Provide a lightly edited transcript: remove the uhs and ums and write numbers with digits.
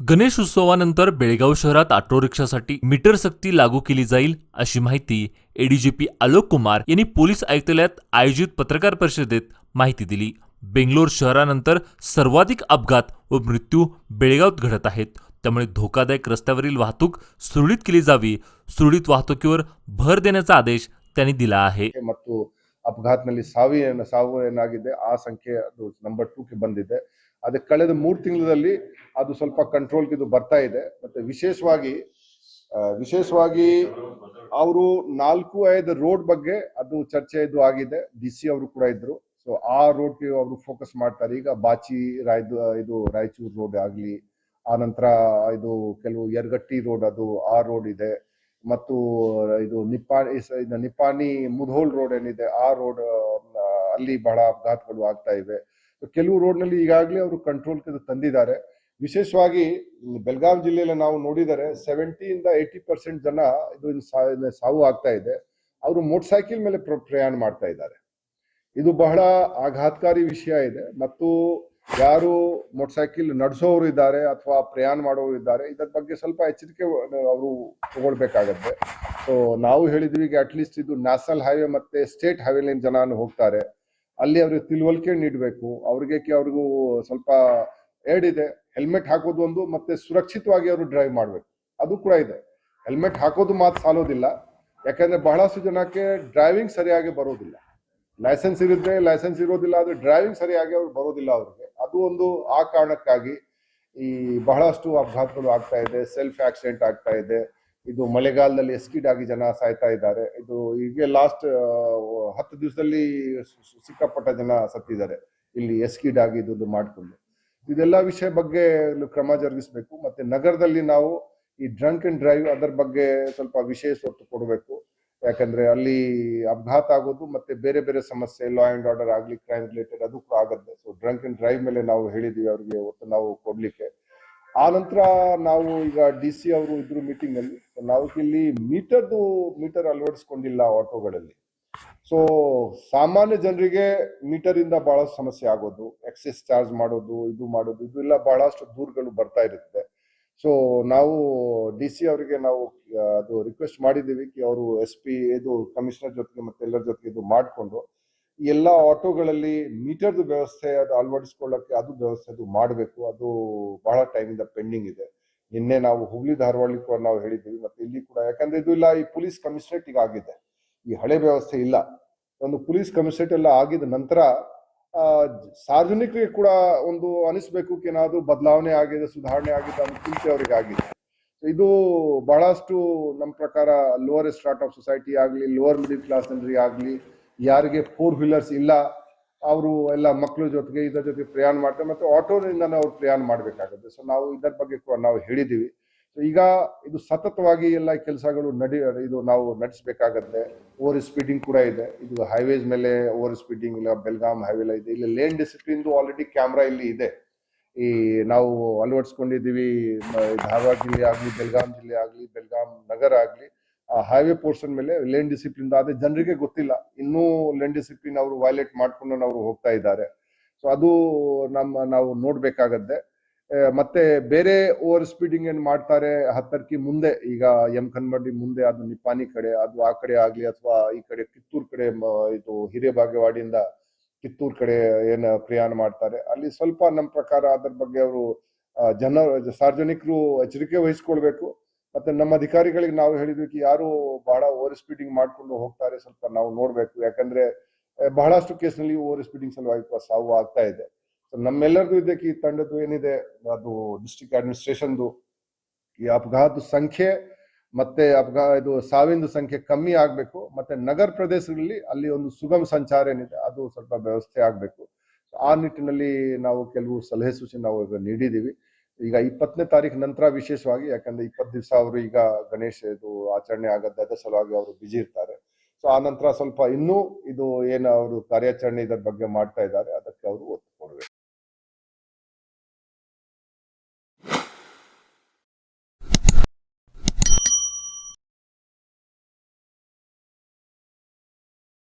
गणेश उत्सवानंतर बेळगाव शहरात auto रिक्षासाठी metre सक्ती लागू केली जाईल अशी माहिती एडीजीपी आलोक कुमार यांनी पोलीस आयुक्तालयात आयोजित पत्रकार परिषदेत माहिती दिली। बेंगलोर शहरानंतर सर्वाधिक अपघात व मृत्यू बेळगावात घडत आहेत, त्यामुळे धोकादायक रस्त्यावरील वाहतूक सुरळीत केली जावी। सुरळीत वाहतुकीवर भर देण्याचा आदेश त्यांनी दिला आहे। ಮತ್ತು ಅಪಘಾತದಲ್ಲಿ ಸಾವು ಏನಾಗಿದೆ ಆ ಸಂಖ್ಯೆ ಅದು ನಂಬರ್ 2 ಗೆ ಬಂದಿದೆ। ಅದಕ್ಕೆ ಕಳೆದ 3 ತಿಂಗಳಲ್ಲಿ ಅದು ಸ್ವಲ್ಪ ಕಂಟ್ರೋಲ್ಗೆ ಇದು ಬರ್ತಾ ಇದೆ। ಮತ್ತೆ ವಿಶೇಷವಾಗಿ ಅವರು 4-5 ರೋಡ್ ಬಗ್ಗೆ ಅದು ಚರ್ಚೆ ಇದು ಆಗಿದೆ। ಡಿಸಿ ಅವರು ಕೂಡ ಇದ್ರು, ಸೊ ಆ ರೋಡ್ಗೆ ಅವರು ಫೋಕಸ್ ಮಾಡ್ತಾರೆ। ಈಗ ಬಾಚಿ ಇದು ರಾಯಚೂರು ರೋಡ್ ಆಗಲಿ, ಆ ನಂತರ ಇದು ಕೆಲವು ಯರಗಟ್ಟಿ ರೋಡ್ ಅದು ಆ ರೋಡ್ ಇದೆ, ಮತ್ತು ಇದು ನಿಪ್ಪಾಣಿ ಮುಧೋಲ್ ರೋಡ್ ಏನಿದೆ ಆ ರೋಡ್ ಅಲ್ಲಿ ಬಹಳ ಅಪಘಾತಗಳು ಆಗ್ತಾ ಇವೆ। ಕೆಲವು ರೋಡ್ ನಲ್ಲಿ ಈಗಾಗಲೇ ಅವರು ಕಂಟ್ರೋಲ್ ತಂದಿದ್ದಾರೆ। ವಿಶೇಷವಾಗಿ ಬೆಳಗಾವಿ ಜಿಲ್ಲೆಯಲ್ಲಿ ನಾವು ನೋಡಿದರೆ 70-80% ಜನ ಇದು ಸಾವು ಆಗ್ತಾ ಇದೆ, ಅವರು ಮೋಟರ್ ಸೈಕಲ್ ಮೇಲೆ ಪ್ರಯಾಣ ಮಾಡ್ತಾ ಇದ್ದಾರೆ। ಇದು ಬಹಳ ಆಘಾತಕಾರಿ ವಿಷಯ ಇದೆ, ಮತ್ತು ಯಾರು ಮೋಟರ್ ಸೈಕಲ್ ನಡೆಸೋರು ಇದ್ದಾರೆ ಅಥವಾ ಪ್ರಯಾಣ ಮಾಡೋರು ಇದ್ದಾರೆ ಇದರ ಬಗ್ಗೆ ಸ್ವಲ್ಪ ಎಚ್ಚರಿಕೆ ಅವರು ತಗೊಳ್ಬೇಕಾಗತ್ತೆ। ಸೊ ನಾವು ಹೇಳಿದ್ವಿ ಈಗ ಅಟ್ಲೀಸ್ಟ್ ಇದು ನ್ಯಾಷನಲ್ ಹೈವೇ ಮತ್ತೆ ಸ್ಟೇಟ್ ಹೈವೇ ಜನ ಹೋಗ್ತಾರೆ, ಅಲ್ಲಿ ಅವ್ರಿಗೆ ತಿಳುವಳಿಕೆ ನೀಡಬೇಕು। ಅವ್ರಿಗೂ ಸ್ವಲ್ಪ ಇದೆ, ಹೆಲ್ಮೆಟ್ ಹಾಕೋದು ಒಂದು, ಮತ್ತೆ ಸುರಕ್ಷಿತವಾಗಿ ಅವರು ಡ್ರೈವ್ ಮಾಡಬೇಕು ಅದು ಕೂಡ ಇದೆ। ಹೆಲ್ಮೆಟ್ ಹಾಕೋದು ಮಾತ್ರ ಸಾಲೋದಿಲ್ಲ, ಯಾಕಂದ್ರೆ ಬಹಳಷ್ಟು ಜನಕ್ಕೆ ಡ್ರೈವಿಂಗ್ ಸರಿಯಾಗಿ ಬರೋದಿಲ್ಲ। ಲೈಸೆನ್ಸ್ ಇರುತ್ತೆ, ಲೈಸೆನ್ಸ್ ಇರೋದಿಲ್ಲ, ಆದ್ರೆ ಡ್ರೈವಿಂಗ್ ಸರಿಯಾಗಿ ಅವ್ರು ಬರೋದಿಲ್ಲ ಅವ್ರಿಗೆ। ಅದು ಒಂದು ಆ ಕಾರಣಕ್ಕಾಗಿ ಈ ಬಹಳಷ್ಟು ಅಪಘಾತಗಳು ಆಗ್ತಾ ಇದೆ, ಸೆಲ್ಫ್ ಆಕ್ಸಿಡೆಂಟ್ ಆಗ್ತಾ ಇದೆ। ಇದು ಮಳೆಗಾಲದಲ್ಲಿ ಎಸ್ಕಿಡ್ ಆಗಿ ಜನ ಸಾಯ್ತಾ ಇದ್ದಾರೆ। ಇದು ಈಗ ಲಾಸ್ಟ್ 10 ದಿವಸದಲ್ಲಿ ಸಿಕ್ಕಾಪಟ್ಟ ಜನ ಸತ್ತಿದ್ದಾರೆ ಇಲ್ಲಿ ಎಸ್ಕಿಡ್ ಆಗಿ ಇದು ಮಾಡ್ಕೊಂಡು। ಇದೆಲ್ಲ ವಿಷಯ ಬಗ್ಗೆ ಕ್ರಮ ಜರುಗಿಸಬೇಕು। ಮತ್ತೆ ನಗರದಲ್ಲಿ ನಾವು ಈ ಡ್ರಂಕ್ ಅಂಡ್ ಡ್ರೈವ್ ಅದರ ಬಗ್ಗೆ ಸ್ವಲ್ಪ ವಿಶೇಷ ಒತ್ತು ಕೊಡಬೇಕು, ಯಾಕಂದ್ರೆ ಅಲ್ಲಿ ಅಪಘಾತ ಆಗೋದು ಮತ್ತೆ ಬೇರೆ ಬೇರೆ ಸಮಸ್ಯೆ, ಲಾ ಅಂಡ್ ಆರ್ಡರ್ ಆಗ್ಲಿ, ಕ್ರೈಮ್ ರಿಲೇಟೆಡ್ ಅದು ಕೂಡ ಆಗುತ್ತೆ। ಸೊ ಡ್ರಂಕ್ ಅಂಡ್ ಡ್ರೈವ್ ಮೇಲೆ ನಾವು ಹೇಳಿದೀವಿ ಅವ್ರಿಗೆ ಒತ್ತು ನಾವು ಕೊಡ್ಲಿಕ್ಕೆ। ಆ ನಂತರ ನಾವು ಈಗ ಡಿಸಿ ಅವರು ಇದ್ರು ಮೀಟಿಂಗ್ ಅಲ್ಲಿ, ನಾವು ಇಲ್ಲಿ ಮೀಟರ್ ಅಳವಡಿಸ್ಕೊಂಡಿಲ್ಲ ಆಟೋಗಳಲ್ಲಿ। ಸೊ ಸಾಮಾನ್ಯ ಜನರಿಗೆ ಮೀಟರ್ ಇಂದ ಬಹಳಷ್ಟು ಸಮಸ್ಯೆ ಆಗೋದು, ಎಕ್ಸೆಸ್ ಚಾರ್ಜ್ ಮಾಡೋದು, ಇದೆಲ್ಲ ಬಹಳಷ್ಟು ದೂರುಗಳು ಬರ್ತಾ ಇರುತ್ತೆ। ಸೊ ನಾವು ಡಿಸಿ ಅವರಿಗೆ ನಾವು ಅದು ರಿಕ್ವೆಸ್ಟ್ ಮಾಡಿದ್ದೀವಿ ಕಿ ಅವರು SP ಇದು ಕಮಿಷನರ್ ಜೊತೆಗೆ ಮತ್ತೆ ಎಲ್ಲರ ಜೊತೆಗೆ ಇದು ಮಾಡಿಕೊಂಡು ಎಲ್ಲ ಆಟೋಗಳಲ್ಲಿ ಮೀಟರ್ದು ವ್ಯವಸ್ಥೆ ಅದು ಅಳವಡಿಸ್ಕೊಳ್ಳಕ್ಕೆ ಅದು ವ್ಯವಸ್ಥೆ ಅದು ಮಾಡಬೇಕು। ಅದು ಬಹಳ ಟೈಮಿಂದ ಪೆಂಡಿಂಗ್ ಇದೆ। ನಿನ್ನೆ ನಾವು ಹುಬ್ಳಿ ಧಾರವಾಡ ಕೂಡ ನಾವು ಹೇಳಿದ್ದೀವಿ, ಮತ್ತೆ ಇಲ್ಲಿ ಕೂಡ, ಯಾಕಂದ್ರೆ ಇದು ಇಲ್ಲ ಈ ಪೊಲೀಸ್ ಕಮಿಷನರೇಟ್ ಈಗ ಆಗಿದೆ, ಈ ಹಳೆ ವ್ಯವಸ್ಥೆ ಇಲ್ಲ। ಒಂದು ಪೊಲೀಸ್ ಕಮಿಷನರೇಟ್ ಎಲ್ಲ ಆಗಿದ ನಂತರ ಸಾರ್ವಜನಿಕರಿಗೆ ಕೂಡ ಒಂದು ಅನಿಸ್ಬೇಕು ಏನಾದ್ರು ಬದಲಾವಣೆ ಆಗಿದೆ, ಸುಧಾರಣೆ ಆಗಿದೆ ಅನ್ನೋ ಚಿಂತೆ ಅವರಿಗೆ ಆಗಿದೆ। ಇದು ಬಹಳಷ್ಟು ನಮ್ಮ ಪ್ರಕಾರ ಲೋವರ್ ಸ್ಟಾರ್ಟ್ ಆಫ್ ಸೊಸೈಟಿ ಆಗ್ಲಿ, ಲೋವರ್ ಮಿಡಿಲ್ ಕ್ಲಾಸ್ ಜನರಿಗೆ ಆಗ್ಲಿ, ಯಾರಿಗೆ 4 ವೀಲರ್ಸ್ ಇಲ್ಲ ಅವರು ಎಲ್ಲ ಮಕ್ಕಳ ಜೊತೆಗೆ ಇದರ ಜೊತೆ ಪ್ರಯಾಣ ಮಾಡ್ತಾರೆ, ಮತ್ತೆ ಆಟೋದಿಂದ ಅವ್ರು ಪ್ರಯಾಣ ಮಾಡ್ಬೇಕಾಗುತ್ತೆ। ಸೊ ನಾವು ಇದರ ಬಗ್ಗೆ ಕೂಡ ನಾವು ಹೇಳಿದೀವಿ। ಈಗ ಇದು ಸತತವಾಗಿ ಎಲ್ಲ ಕೆಲಸಗಳು ಇದು ನಾವು ನಡೆಸಬೇಕಾಗತ್ತೆ। ಓವರ್ ಸ್ಪೀಡಿಂಗ್ ಕೂಡ ಇದೆ, ಇದು ಹೈವೇಸ್ ಮೇಲೆ ಓವರ್ ಸ್ಪೀಡಿಂಗ್ ಇಲ್ಲ, ಬೆಳಗಾಂ ಹೈವೇ ಇದೆ, ಇಲ್ಲಿ ಲೇನ್ ಡಿಸಿಪ್ಲಿನ್ ಆಲ್ರೆಡಿ ಕ್ಯಾಮ್ರಾ ಇಲ್ಲಿ ಇದೆ, ಈ ನಾವು ಅಳವಡಿಸ್ಕೊಂಡಿದ್ದೀವಿ। ಧಾರವಾಡ ಜಿಲ್ಲೆ ಆಗ್ಲಿ, ಬೆಳಗಾಂ ಜಿಲ್ಲೆ ಆಗ್ಲಿ, ಬೆಳಗಾಂ ನಗರ ಆಗ್ಲಿ, ಹೈವೇ ಪೋರ್ಷನ್ ಮೇಲೆ ಲೇನ್ ಡಿಸಿಪ್ಲಿನ್ ಆದ್ರೆ ಜನರಿಗೆ ಗೊತ್ತಿಲ್ಲ, ಇನ್ನೂ ಲೇನ್ ಡಿಸಿಪ್ಲಿನ್ ಅವರು ವೈಲೇಟ್ ಮಾಡ್ಕೊಂಡು ಅವರು ಹೋಗ್ತಾ ಇದ್ದಾರೆ। ಸೊ ಅದು ನಾವು ನೋಡ್ಬೇಕಾಗತ್ತೆ। ಮತ್ತೆ ಬೇರೆ ಓವರ್ ಸ್ಪೀಡಿಂಗ್ ಏನ್ ಮಾಡ್ತಾರೆ 10 ಮುಂದೆ, ಈಗ ಯಮಕನಮರಡಿ ಮುಂದೆ, ಅದು ನಿಪ್ಪಾಣಿ ಕಡೆ, ಅದು ಆ ಕಡೆ ಆಗ್ಲಿ, ಅಥವಾ ಈ ಕಡೆ ಕಿತ್ತೂರ್ ಕಡೆ, ಇದು ಹಿರೇಬಾಗೇವಾಡಿಯಿಂದ ಕಿತ್ತೂರ್ ಕಡೆ ಏನ್ ಪ್ರಯಾಣ ಮಾಡ್ತಾರೆ, ಅಲ್ಲಿ ಸ್ವಲ್ಪ ನಮ್ಮ ಪ್ರಕಾರ ಅದ್ರ ಬಗ್ಗೆ ಅವರು ಸಾರ್ವಜನಿಕರು ಎಚ್ಚರಿಕೆ ವಹಿಸ್ಕೊಳ್ಬೇಕು। ಮತ್ತೆ ನಮ್ಮ ಅಧಿಕಾರಿಗಳಿಗೆ ನಾವು ಹೇಳಿದ್ವಿ ಯಾರು ಬಹಳ ಓವರ್ ಸ್ಪೀಡಿಂಗ್ ಮಾಡ್ಕೊಂಡು ಹೋಗ್ತಾರೆ ಸ್ವಲ್ಪ ನಾವು ನೋಡ್ಬೇಕು, ಯಾಕಂದ್ರೆ ಬಹಳಷ್ಟು ಕೇಸ್ನಲ್ಲಿ ಓವರ್ ಸ್ಪೀಡಿಂಗ್ ಸಲುವಾಗಿ ಸಾವು ಆಗ್ತಾ ಇದೆ। ನಮ್ಮೆಲ್ಲರಿಗೂ ಇದಕ್ಕೆ ಈ ತಂಡದ್ದು ಏನಿದೆ, ಅದು ಡಿಸ್ಟ್ರಿಕ್ಟ್ ಅಡ್ಮಿನಿಸ್ಟ್ರೇಷನ್ದು ಈ ಅಪಘಾತ ಸಂಖ್ಯೆ ಮತ್ತೆ ಇದು ಸಾವಿನ ಸಂಖ್ಯೆ ಕಮ್ಮಿ ಆಗ್ಬೇಕು, ಮತ್ತೆ ನಗರ ಪ್ರದೇಶಗಳಲ್ಲಿ ಅಲ್ಲಿ ಒಂದು ಸುಗಮ ಸಂಚಾರ ಏನಿದೆ ಅದು ಸ್ವಲ್ಪ ವ್ಯವಸ್ಥೆ ಆಗ್ಬೇಕು। ಆ ನಿಟ್ಟಿನಲ್ಲಿ ನಾವು ಕೆಲವು ಸಲಹೆ ಸೂಚನೆ ನಾವು ಈಗ ನೀಡಿದೀವಿ। ಈಗ 20ನೇ ತಾರೀಕು ನಂತರ ವಿಶೇಷವಾಗಿ, ಯಾಕಂದ್ರೆ 20 ದಿವಸ ಅವರು ಈಗ ಗಣೇಶ ಇದು ಆಚರಣೆ ಆಗತ್ತೆ, ಅದರ ಸಲುವಾಗಿ ಅವರು ಬಿಜಿ ಇರ್ತಾರೆ। ಸೊ ಆ ನಂತರ ಸ್ವಲ್ಪ ಇನ್ನೂ ಇದು ಏನು ಅವರು ಕಾರ್ಯಾಚರಣೆ ಇದರ ಬಗ್ಗೆ ಮಾಡ್ತಾ ಇದ್ದಾರೆ, ಅದರ